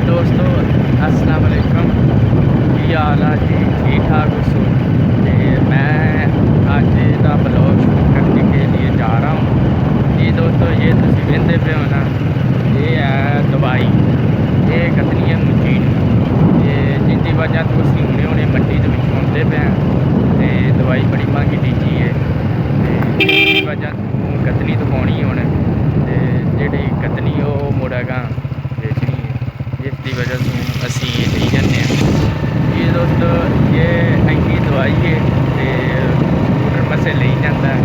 दोस्तों अस्सलाम वालेकुम। की हाल है जी? ठीक ठाक हो? मैं आज का ब्लॉग शूट करने के लिए जा रहा हूँ जी। दोस्तों ये तुम वेंदे पे हो ना, ये है दवाई, ये कतनी है मशीन, ये जिंदी वजह तो असी हुने हुने मंडी के आते पे हैं। तो दवाई बड़ी महंगी लीची है, तो जिसकी वजह तो कतनी तो पानी होने, जी कतनी वो मुड़ेगा बेचनी है, जिसकी वजह से असी ले जाते हैं ये। दोस्तों ये महंगी दवाई है, स्कूटर मसे ले जाता है।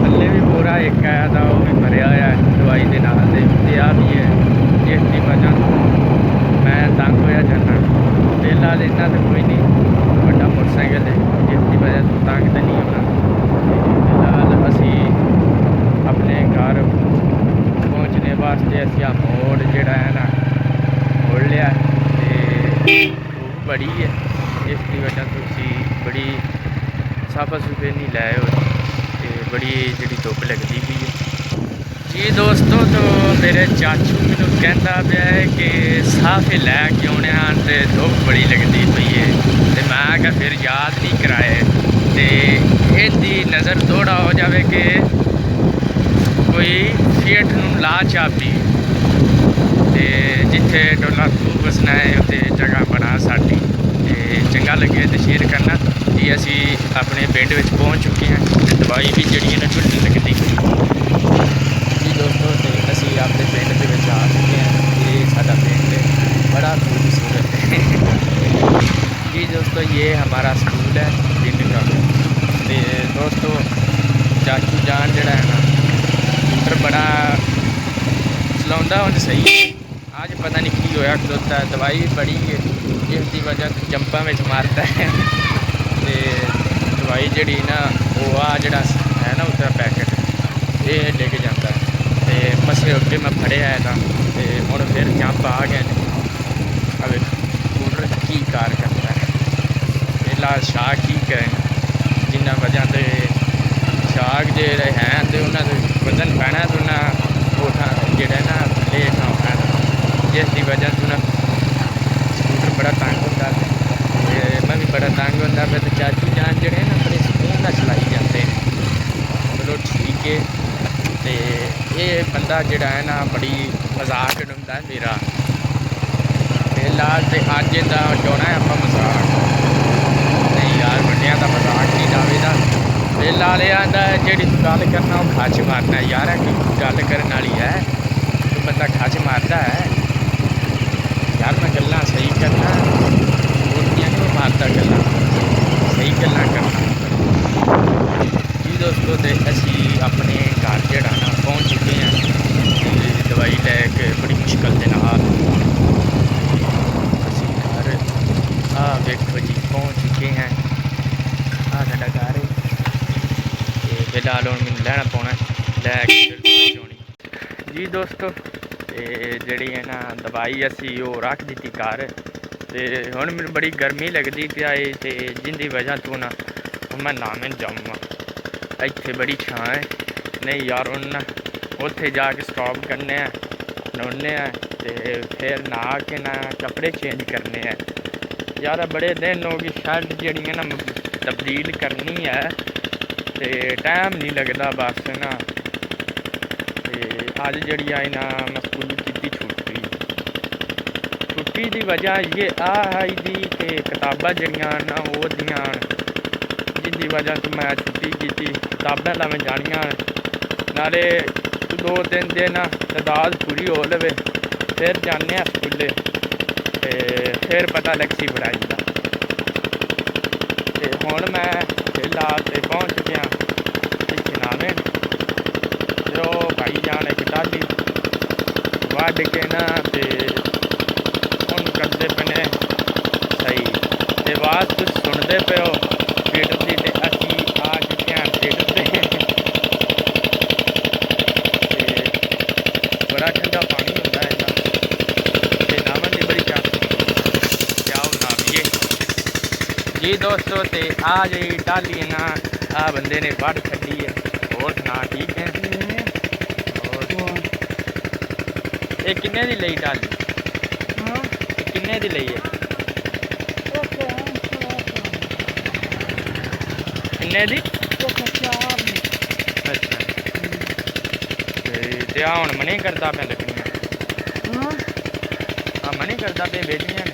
थले भी पूरा एक आया था, वो भी भरया हुआ दवाई के नाल आ भी है, जिसकी वजह मैं तंग होया जाना। वेला लेना तो कोई नहीं, बड़ा मोटरसाइकिल है, जिसकी वजह से तंग तो नहीं होना। फिलहाल असी अपने घर पहुँचने वास्ते असिया मोड़ जोड़ा है ना मोड़ लिया, धूप बड़ी है, जिसकी वजह से बड़ी साफा सुफे नहीं लाए हो, बड़ी जी धुप लगती भी है जी। दोस्तों तो मेरे चाचू मैनू कहता पाया है कि साफे लैके आने तो धुप बड़ी लगती पई है, तो मैं फिर याद नहीं कराए, तो इसकी नज़र थोड़ा हो जाए कि कोई सीट नूं ला चाबी, तो जिथे डोला तू बसना है उत्थे जगह बना साडी, तो चंगा लगे तो शेयर करना कि असी अपने पिंड में पहुँच चुके हैं, तो दवाई भी जी ना झुलने लगती जी। दोस्तों तो असी अपने पिंड के आ चुके हैं, ये साडा पिंड बड़ा खूबसूरत है जी। दोस्तों ये हमारा स्कूल है पिंड का। तो दोस्तों चाचू जान जड़ा है ना स्कूटर बड़ा चलाता हूँ सही है, आज पता नहीं की होया खलोता है, दवाई भी बड़ी है जिसकी वजह से जंपा में मारता है, तो दवाई जी ना वो आ जड़ा है ना उसका पैकेट ये लेके जाता है, तो मसे अगे मैं फड़े आया था, तो हूँ फिर जंप आ गए। अब स्कूटर की कार करता है, फिलहाल शाक की करें जिन्ना वजह से शाक जो हैं तो उन्होंने वजन पैना, तो उन्हें उठा जोड़ा ना लेट ना होना, जिसकी वजह से स्कूटर बड़ा तंग होता है, मैं भी बड़ा तंग होता है। तो चाचू जान जड़े ना बड़े सुकून का चलाई जाते हैं, चलो ठीक है। तो ये बंदा जोड़ा है ना बड़ी मजाक उड़ाता है मेरा, फिलहाल तो अज का चाहना है आप मजाक नहीं यार, बड़िया का मजाक नहीं डावेगा। फिलहाल यह आंदा जी गल करना वो खच मारना यार, कि गल करने वाली है तो बंदा खच मारता है यार। मैं गल्लां सही करना, उल्टियां नहीं मारता, गल्लां सही गल्लां करना जी। दोस्तों तो असी अपने घर जड़ा ना पहुँच चुके हैं, दवाई लैके बड़ी मुश्किल के नाल असी घर आ देखो जी पहुँच चुके हैं, आ साडा घर है। फिलहाल हूँ मैंने लैना पौना लैके जी। दोस्तों जी है ना दवाई असी वो रख दी घर, तो हूँ मैंने बड़ी गर्मी लगती पाई, तो जिंदी वजह तो ना मैं नामे जाऊँगा, इतने बड़ी छां है नहीं यार। उन उत्थे जाके स्टॉप करने हैं, नौने हैं, तो फिर नहा के ना कपड़े चेंज करने हैं यार। बड़े दिन हो गए शर्ट जड़ियाँ ना तब्दील करनी है, तो टाइम नहीं लगता बस ना। तो अज जी आई ना मैं स्कूल की छुट्टी की वजह ये आई थी कि किताबां जड़ियाँ ना वो दियाँ, जिसकी वजह से मैं छुट्टी की, किताबां लवें जानियां नाले 2-3 दिन तादाद पूरी हो लवे, फिर जाने स्कूले, फिर पता लग सी पढ़ाई का। तो हुण मैं फिलहाल तो पहुँच गया इतने नामे, जो भाई जान एक टाली वढ़ के ना तो हूँ करते पे सही, तो आवाज़ कुछ सुनते पे हो थिएटर की, तो असी आ चुके हैं थिएटर से। बड़ा ठंडा पानी होता है इतना, तो नावन की बड़ी क्या ना भी जी। दोस्तों तो आ जी टाली ना आ बंदे ने वढ़ छड़ी है, और सुना ठीक है? और ये किन्ने दी लई टाली? किन्ने दी लई है किन्ने दी अच्छा ते हुण मनी करदा पे लकड़ियां हां मनी करदा पे बेचनियां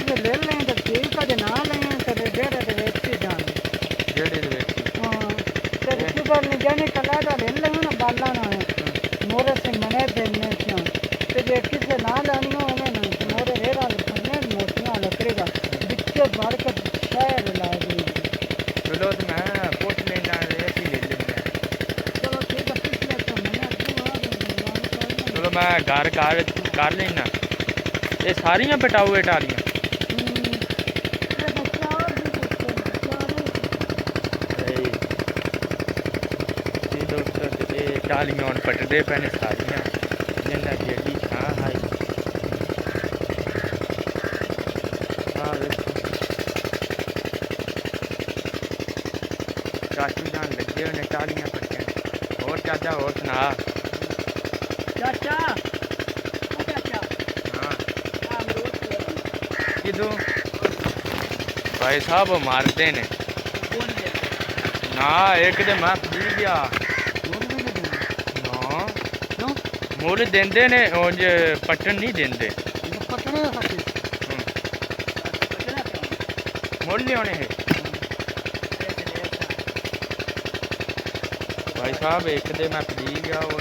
ने ले लें तो ठीक है ना लें तो डेढ़ दे वेची जान जेड़े दे वेची हां तो सुबह ने जाने कला दा ले लें ना बाला ना मोरे से मने देने से ते जे किसे ना लानी हो में ना मोरे रेरा लखने मोटियां लकड़ी का बिच्चे भर के शायर ला दी चलो तो मैं पूछ लेना ऐसी ले लेंगे चलो ठीक है पिछले तो मैंने चलो मैं घर कर लेना ये सारियां बटाऊ टालियां टालियां हूँ पटदे पे ने सारियां जिन्ना जेडी छां आई हाँ देखो चाचू जान लगे उन्हें टालियां पटने और चाचा और सुना चाचा हाँ किदू भाई साहब मारते ने ना एक तो मैं पी गया मुल देंदे ने उंज पट्टन नहीं देंदे मुल नहीं होने है भाई साहब एक दे मैं पी गया वो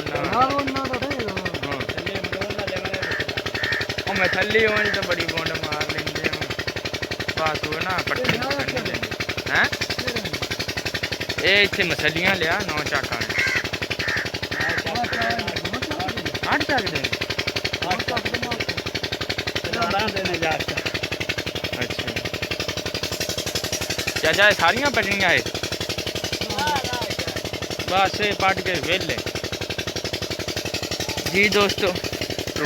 मैं थली होनी तो बड़ी गोंड मार लेंगे बस वो ना पट्टन नहीं देंगे हैं ये इतने मसलियां लिया 9 चाका ने 8 चाक देने अच्छा चाचा सारियां पटनियां है बस ये पट के वेले जी दोस्तों तो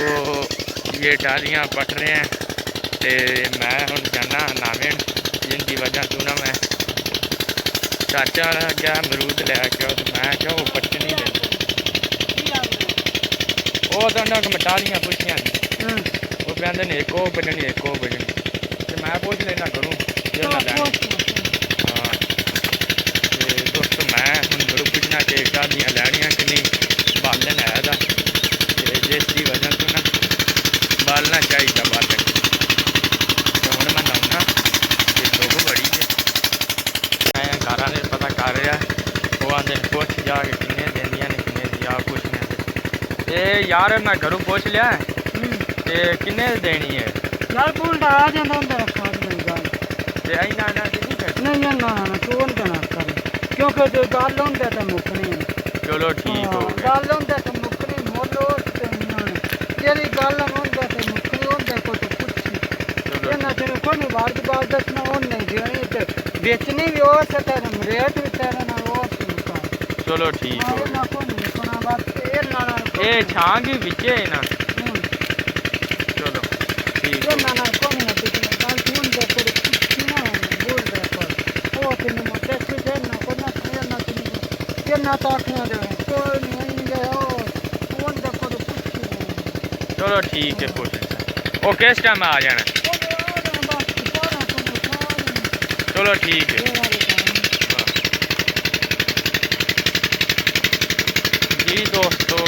ये टालियां पट रहे हैं ते मैं हुण जाना नावेन जिनकी वजह तो ना मैं चाचा गया अमरूद लैके तो मैं क्या वो पट्टन नहीं देंगे वो तो ना टालियां पुछियां वो कहते ने एक बजनी एक बजनी तो मैं पूछ लेना करूँ जो ना लैनी हाँ तो दोस्तों मैं हुण गुरु पुछना कि टालियां लैनियां कि नहीं बालन है जिसकी वजह तो ना बालना चाहिए बालन तो हुण मैं लाऊना ते धुप बड़ी है मैं घर आने पता कर रहा वो आते पुछ जाके किन्ने देंदियां ने किन्ने दी आ पुछने ते यार मैं घरों पुछ लिया ते किन्ने देनी है यार कौन आ जाता हूं तेरा खाद नहीं गाल ते आई ना नहीं कर नहीं ना तू उनका ना कर क्योंकि जो गाल होंदा तो मुकनी चलो ठीक हो गया गाल होंदा तो मुकनी मोलो ते तेरी गाल होंदा तो मुकनी होंदा को तो कुछ ये ना तेरे को नहीं बार की बात दसना और नहीं देनी ते बेचनी भी हो सकता है रेट भी तेरा ना वो चलो ठीक हो गया ना को नहीं सुना बात ये ना ए छांगी विचे है ना चलो ठीक ये ना को नहीं पिछले गाल सुन दे तेरे कुछ ना बोल दे पर वो कि मोटे से ना को ना ये ना ताकना दे कोई नहीं गया फोन दे को कुछ चलो ठीक है पुछ ओ किस टाइम आ जाना चलो ठीक है जी दोस्तों